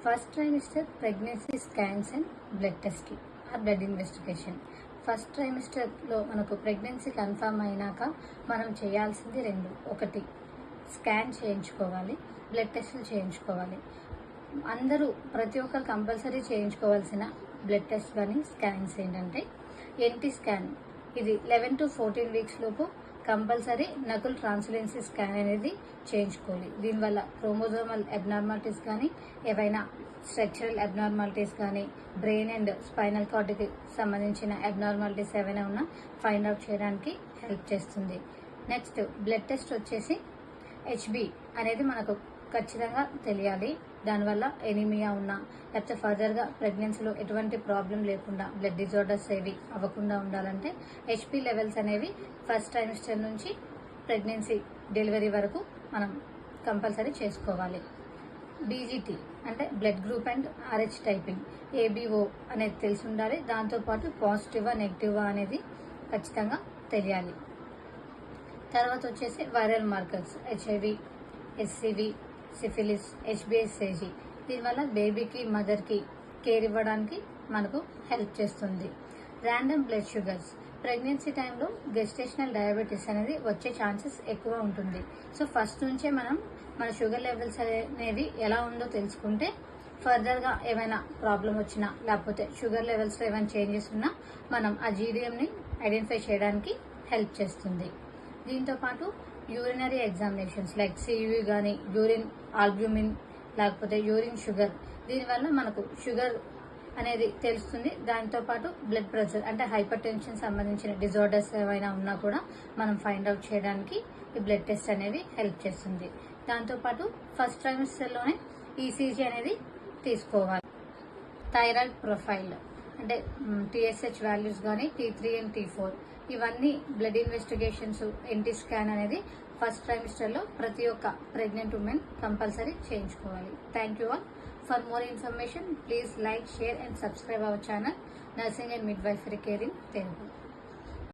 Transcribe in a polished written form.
First trimester pregnancy scans and blood test or blood investigation. First ట్రైమిస్టర్లో మనకు pregnancy confirm అయినాక మనం చేయాల్సింది రెండు. ఒకటి స్కాన్ చేయించుకోవాలి, బ్లడ్ టెస్టులు చేయించుకోవాలి. అందరూ ప్రతి ఒక్కరు కంపల్సరీ చేయించుకోవాల్సిన బ్లడ్ టెస్ట్ కానీ స్కాన్స్ ఏంటంటే ఎన్టీ స్కాన్. ఇది 11 to 14 వీక్స్ లోపు కంపల్సరీ నకుల్ ట్రాన్స్లెన్సీ స్కాన్ అనేది చేయించుకోవాలి. దీనివల్ల క్రోమోజోమల్ అబ్నార్మాలిటీస్ కానీ ఏవైనా స్ట్రక్చరల్ అబ్నార్మాలిటీస్ కానీ బ్రెయిన్ అండ్ స్పైనల్ కార్డ్కి సంబంధించిన అబ్నార్మాలిటీస్ ఏవైనా ఉన్నా ఫైండ్ అవుట్ చేయడానికి హెల్ప్ చేస్తుంది. నెక్స్ట్ బ్లడ్ టెస్ట్ వచ్చేసి హెచ్బి అనేది మనకు ఖచ్చితంగా తెలియాలి. దానివల్ల ఎనీమియా ఉన్నా లేకపోతే ఫర్దర్గా ప్రెగ్నెన్సీలో ఎటువంటి ప్రాబ్లం లేకుండా బ్లడ్ డిజార్డర్స్ ఏవి అవ్వకుండా ఉండాలంటే హెచ్పి లెవెల్స్ అనేవి ఫస్ట్ ట్రైమిస్టర్ నుంచి ప్రెగ్నెన్సీ డెలివరీ వరకు మనం కంపల్సరీ చేసుకోవాలి. బీజీటీ అంటే blood group and RH typing, ABO అనేది తెలిసి ఉండాలి. దాంతోపాటు పాజిటివా నెగిటివా అనేది ఖచ్చితంగా తెలియాలి. తర్వాత వచ్చేసి viral markers HIV, HCV, syphilis, హెచ్బిఎస్ఏజీ. దీనివల్ల బేబీకి మదర్కి కేర్ ఇవ్వడానికి మనకు హెల్ప్ చేస్తుంది. ర్యాండమ్ బ్లడ్ షుగర్స్, ప్రెగ్నెన్సీ టైంలో గెస్టేషనల్ డయాబెటీస్ అనేది వచ్చే ఛాన్సెస్ ఎక్కువ ఉంటుంది. సో ఫస్ట్ నుంచే మనం మన షుగర్ లెవెల్స్ అనేవి ఎలా ఉందో తెలుసుకుంటే ఫర్దర్గా ఏమైనా ప్రాబ్లం వచ్చినా లేకపోతే షుగర్ లెవెల్స్లో ఏమైనా చేంజెస్ ఉన్నా మనం ఆ జీడిఎంని ఐడెంటిఫై చేయడానికి హెల్ప్ చేస్తుంది. దీంతోపాటు యూరినరీ ఎగ్జామినేషన్స్ లైక్ సియువి కానీ యూరిన్ ఆల్బ్యూమిన్ లేకపోతే యూరిన్ షుగర్, దీనివల్ల మనకు షుగర్ అనేది తెలుస్తుంది. దాంతోపాటు బ్లడ్ ప్రెషర్ అంటే హైపర్ టెన్షన్ సంబంధించిన డిజార్డర్స్ ఏమైనా ఉన్నా కూడా మనం ఫైండ్ అవుట్ చేయడానికి ఈ బ్లడ్ టెస్ట్ అనేది హెల్ప్ చేస్తుంది. దాంతోపాటు ఫస్ట్ ట్రైమిస్టర్లోనే ఈసీజీ అనేది తీసుకోవాలి. థైరాయిడ్ ప్రొఫైల్ అంటే టీఎస్హెచ్ వాల్యూస్ కానీ T3 అండ్ T4 ఇవన్నీ బ్లడ్ ఇన్వెస్టిగేషన్స్, ఎన్టీ స్కాన్ అనేది ఫస్ట్ ట్రైమిస్టర్లో ప్రతి ఒక్క ప్రెగ్నెంట్ ఉమెన్ కంపల్సరీ చేయించుకోవాలి. Thank you all. For more information please like, share and subscribe our channel nursing and midwifery care in Telugu.